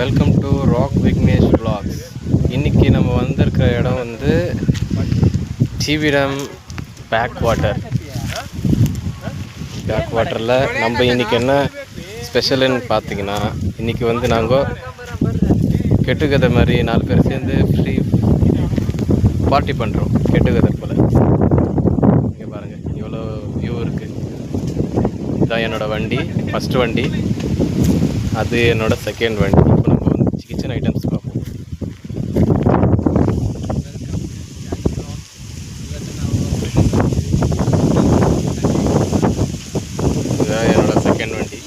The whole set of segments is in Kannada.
Welcome to rock Vignesh vlogs. இன்றைக்கி நம்ம வந்திருக்கிற இடம் வந்து ஜிவிடம் பேக் வாட்டரில் நம்ம இன்றைக்கி என்ன ஸ்பெஷலுன்னு பார்த்தீங்கன்னா, இன்றைக்கி வந்து நாங்கள் கெட்டுக்கதை மாதிரி 4 பேர் சேர்ந்து ஃப்ரீ பார்ட்டி பண்ணுறோம். கெட்டுக்கதை போல் இங்கே பாருங்கள், இவ்வளோ வியூ இருக்குது. இதுதான் என்னோடய வண்டி, ஃபஸ்ட்டு வண்டி. அது என்னோட செகண்ட் வண்டி. இப்போ நம்ம வந்து கிச்சன் ஐட்டம்ஸ் பார்ப்போம். இதுதான் என்னோட செகண்ட் வண்டி.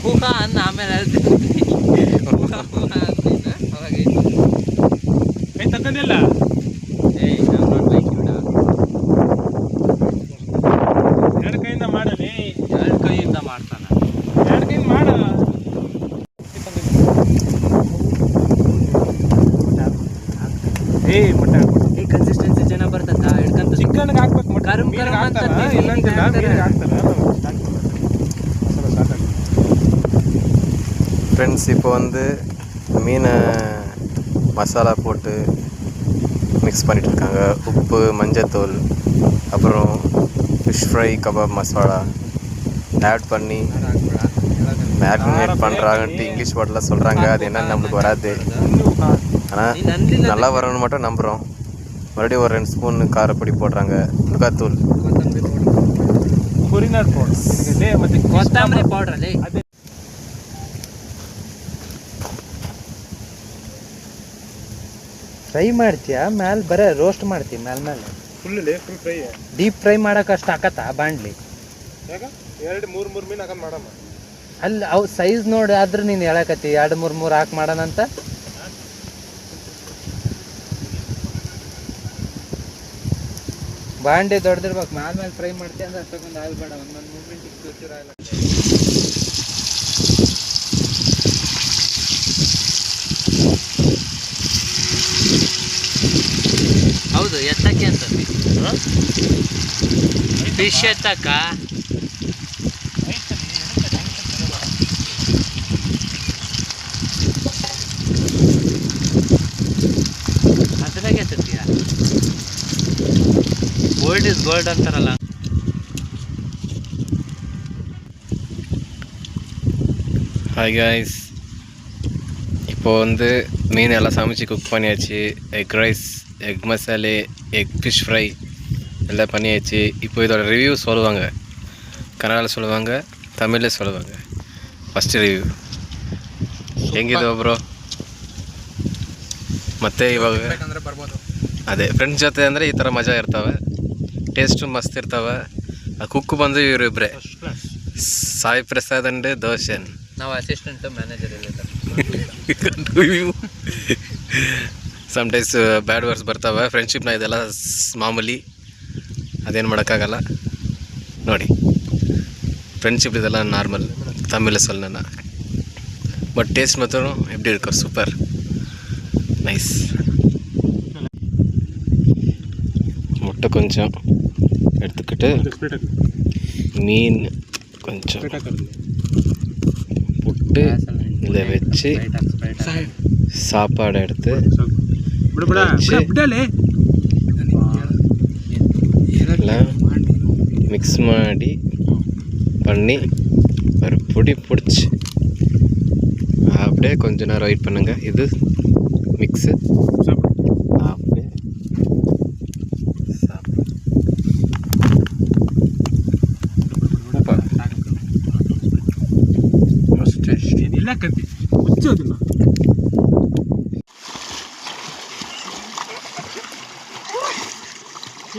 ಹುಹಾ ಅನ್ನ ಆಮೇಲೆ ಹೇಳ್ತೀನಿ. ತಕ್ಕಂದಿಲ್ಲ ಎರಡು ಕೈಯಿಂದ ಮಾಡಲಿ, ಎರಡು ಕೈಯಿಂದ ಮಾಡ್ತಾನೆ, ಎರಡು ಕೈಯಿಂದ ಮಾಡ. ಈ ಕನ್ಸಿಸ್ಟೆನ್ಸಿ ಜನ ಬರ್ತದ ಹಿಡ್ಕಂತ ಚಿಕನ್ಗೆ ಹಾಕ್ಬೇಕು. ಕರಮ್ ಕರಮ್ ಅಂತ ஃப்ரெண்ட்ஸ், இப்போ வந்து மீனை மசாலா போட்டு மிக்ஸ் பண்ணிகிட்ருக்காங்க. உப்பு, மஞ்சத்தூள், அப்புறம் fish fry kebab masala add பண்ணி மேரினேட் பண்ணுறாங்கன்ட்டு இங்கிலீஷ் வேர்டில் சொல்கிறாங்க. அது என்னன்னு நம்மளுக்கு வராது, ஆனால் நல்லா வரணும்னு மட்டும் நம்புகிறோம். மறுபடியும் ஒரு 2 ஸ்பூன் காரப்பொடி போடுறாங்க, மிளகாத்தூள், கொத்தமல்லி பவுடர். ಫ್ರೈ ಮಾಡ್ತೀಯಾ ಮ್ಯಾಲೆ? ಬರೀ ರೋಸ್ಟ್ ಮಾಡ್ತೀವಿ ಮೇಲೆ ಫುಲ್ ಫ್ರೈ. ಡೀಪ್ ಫ್ರೈ ಮಾಡೋಕೆ ಅಷ್ಟು ಹಾಕತ್ತಾ ಬಾಂಡ್ಲಿ? ಯಾಕ 2-3 ಮೀನು ಹಾಕಂತ ಮಾಡಮ್ಮ. ಅಲ್ಲಿ ಅವು ಸೈಜ್ ನೋಡಿ ಆದ್ರೆ ನೀನು ಹೇಳಕತ್ತಿ 2-3 ಹಾಕಿ ಮಾಡೋಣಂತ. ಬಾಂಡೆ ದೊಡ್ಡದಿರ್ಬೇಕು, ಮೇಲೆ ಫ್ರೈ ಮಾಡ್ತೀಯ ಅಂದ್ರೆ ಅಷ್ಟೊಂದು ಆಯಿಲ್ ಬೇಡ. ಒಂದು 3 ಮಿನಿಟ್ ತೋರಿಸಿರ ಆಯಿಲ್. ಹೌದು, ಎತ್ತಕ್ಕೆ ಅಂತ ಫಿಶ್ ಎತ್ತಕ್ಕ ಅದ್ರಾಗೆ ಎತ್ತತ್ತೀಯ. ಗೋಲ್ಡ್ ಇಸ್ ಗೋಲ್ಡ್ ಅಂತಾರಲ್ಲ. ஹாய் காய்ஸ், இப்போ வந்து மீன் எல்லாம் சமைச்சு குக் பண்ணியாச்சு. Egg rice, egg masala, egg fish fry எல்லாம் பண்ணியாச்சு. இப்போ இதோட ரிவ்யூ சொல்லுவாங்க, ಕನ್ನಡದಲ್ಲಿ சொல்லுவாங்க, ತಮಿಳಲ್ಲಿ சொல்லுவாங்க. ಫಸ್ಟ್ ರಿವ್ಯೂ ಹೆಂಗಿದೆ ಬ್ರೋ? ಮತ್ತೆ ಇವಾಗ ಅದೇ ಫ್ರೆಂಡ್ಸ್ ಜೊತೆ ಅಂದರೆ ಈ ಥರ ಮಜಾ ಇರ್ತವೆ, ಟೇಸ್ಟು ಮಸ್ತ್ ಇರ್ತವೆ. ಆ ಕುಕ್ಕು ಬಂದು ಇವರಿಬ್ಬರೇ, ಸಾಯಿ ಪ್ರಸಾದ್ ಅಂಡ್ ದೋಷನ್. ನಾವು ಅಸಿಸ್ಟೆಂಟ್ ಮ್ಯಾನೇಜರ್ ಇಲ್ಲ. ಸಮ್ಟೈಮ್ಸ್ ಬ್ಯಾಡ್ ವರ್ಡ್ಸ್ ಬರ್ತಾವೆ. ಫ್ರೆಂಡ್ಶಿಪ್ನ ಇದೆಲ್ಲ ಮಾಮೂಲಿ, ಅದೇನು ಮಾಡೋಕ್ಕಾಗಲ್ಲ. ನೋಡಿ, ಫ್ರೆಂಡ್ಶಿಪ್ ಇದೆಲ್ಲ ನಾರ್ಮಲ್, ತಮಿಳ್ சொல்லணும்னா. பட் டேஸ்ட் மாத்திரம் எப்படி இருக்கும்? Super nice. முட்டை கொஞ்சம் எடுத்துக்கிட்டு மீன் கொஞ்சம் புட்டு இதை வச்சு சாப்பாடு எடுத்து எல்லாம் மிக்ஸ் பண்ணி ஒரு பொடி பிடிச்சி அப்படியே கொஞ்ச நேரம் வெயிட் பண்ணுங்க. இது மிக்ஸு அப்படியே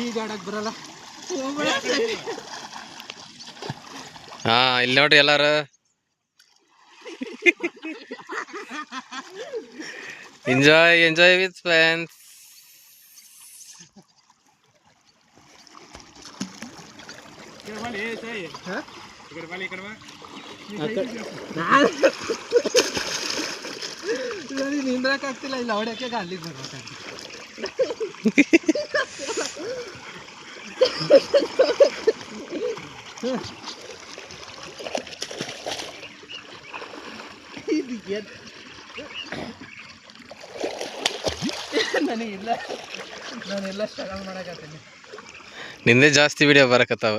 ಈಗ ಆಡಕ್ಕೆ ಬರಲ್ಲ. ಹಾ ಇಲ್ಲಿ ನೋಡ್ರಿ ಎಲ್ಲಾರು ಎಂಜಾಯ್ ವಿತ್ ಫ್ರೆಂಡ್ಸ್. ನಿಂದ್ರಕ್ಕಾಗ್ತಿಲ್ಲ ಇಲ್ಲ ಹೊಡ್ಯಕ್ಕೆ ಅಲ್ಲಿಗೆ ಬರ್ಬೇಕಾಗ್ತದೆ. ನನಗಿಲ್ಲ, ನಾನೆಲ್ಲ ಸ್ಟ್ರಗಲ್ ಮಾಡಕತ್ತೀನಿ. ನಿಂದೆ ಜಾಸ್ತಿ ವಿಡಿಯೋ ಬರಕತ್ತಾವ,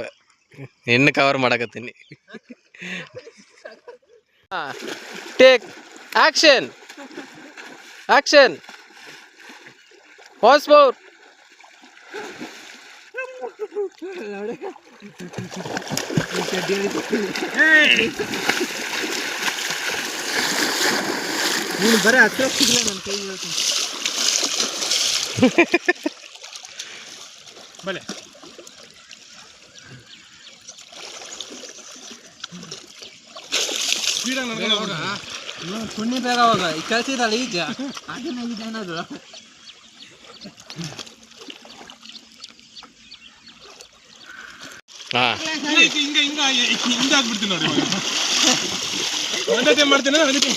ನಿನ್ನ ಕವರ್ ಮಾಡಕತ್ತೀನಿ. Take action, action, pass four. ನೀನು ಬರೀ ಹತ್ರ ಸಿಗಲ್ಲ ನನ್ನ ಕೈ ಹೇಳ್ತೀನಿ. ಬಲೆ ಪುಣ್ಯ ಬೇಗ ಹೋಗ, ಈ ಕಳ್ಸಿದಲ್ಲ ಈಗ ಹಾಗೇನಾಗಿದೆ ಅನ್ನೋದು. ಹಿಂಗಾಗ್ಬಿಡ್ತೀನಿ ನೋಡಿ, ಒಂದೇ ಮಾಡ್ತೀನಿ ಅದಕ್ಕೆ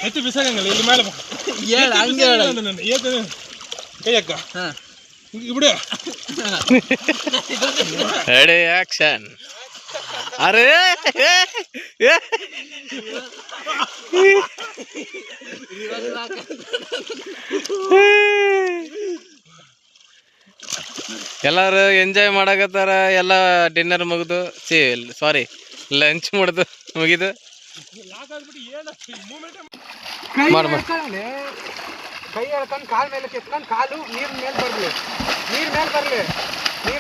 ಎತ್ತಿ ಬಿಸಾಕಂಗಲ್ಲ ಇಲ್ಲಿ ಮೇಲೆ ಕೈಯಕ್ಕ ಬಿಡು. Ready action. ಅರೆ ಎಲ್ಲರೂ ಎಂಜಾಯ್ ಮಾಡಕತ್ತಾರ. ಎಲ್ಲ ಡಿನ್ನರ್ ಮುಗಿದು ಸಾರಿ ಲಂಚ್ ಮುಗಿದು ಕೈ ಹೇಳ್ಕೊಂಡು ಕಾಲ್ ಮೇಲೆ ಕೆತ್ಕೊಂಡು ಕಾಲು ನೀರ್ ಮೇಲೆ ಬರ್ಲಿ, ನೀರ್ ಮೇಲೆ ಬರ್ಲಿ.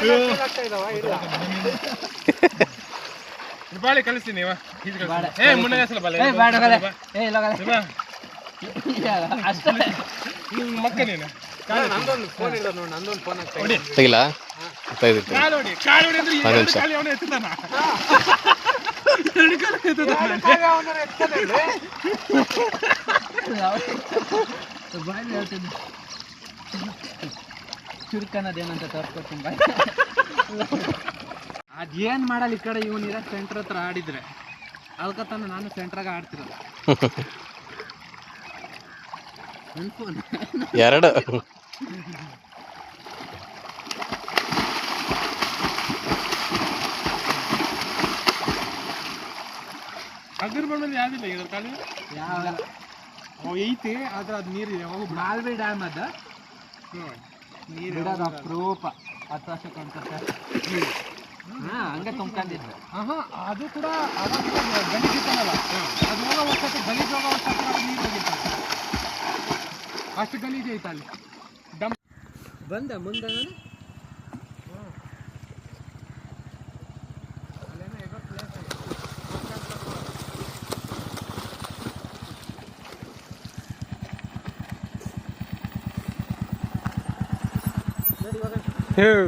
ನೀರ್ ಆಗ್ತಾ ಇದಾವ ಇಲ್ಲ ಬಾಳೆ ಕಲಿಸ್ತೀನಿ ಮಕ್ಕ ನೀನು. ನಂದೊಂದು ಫೋನ್ ಇಡ ನೋಡಿ, ನಂದೊಂದು ಫೋನ್ ಆಗ್ತಾ ತೆಗಿಲ್ಲ, ತೆಗೆದಿತ್ತು. ಕಾಲು ಹೊಡಿ ಅಂದ್ರೆ ಒಂದು ನಿಮಿಷ. ಅವನು ಎತ್ತಾನ ಬಾಯ್ ಹೇಳ್ತೀನಿ. ಚುರುಕನ್ನೋದೇನಂತ ತೋರ್ಸ್ಕೊಡ್ತೀನಿ ಬಾಯ್. ಅದೇನು ಮಾಡಲ್ಲ, ಈ ಕಡೆ ಇವನಿರ ಸೆಂಟ್ರ್ ಹತ್ರ ಆಡಿದ್ರೆ ಅದಕ್ಕತ್ತಾನ ನಾನು ಸೆಂಟ್ರಾಗ ಆಡ್ತಿರೋದು. ನನ್ನ ಫೋನ್ ಎರಡು ಅದ್ರ ಬಂದಲ್ಲಿ ಯಾವ್ದಿಲ್ಲ ಇದ್ರ ಕಾಲಿ ಯಾವ ಐತಿ, ಆದ್ರೆ ಅದು ನೀರಿದೆ. ಮಾಲ್ವಿ ಡ್ಯಾಮ್ ಅದ ನೀರು ಅಪರೂಪ 10 ವರ್ಷಕ್ಕೆ ಹಂಗೆ ತುಂಬ್ಕೊಂಡಿದ್ದು. ಅದು ಕೂಡ ಗಲೀಜಿತ್ತಲ್ಲ, ಅದು ಹೋಗೋ ವರ್ಷಕ್ಕೆ ಗಲೀಜ್ ಹೋಗೋ ವರ್ಷಕ್ಕೆ ನೀರು ಹೋಗಿರ್ತಾರೆ, ಅಷ್ಟು ಗಲೀಜ್ ಐತೆ ಅಲ್ಲಿ. ಬಂದ ಮುಂದೆ Hey!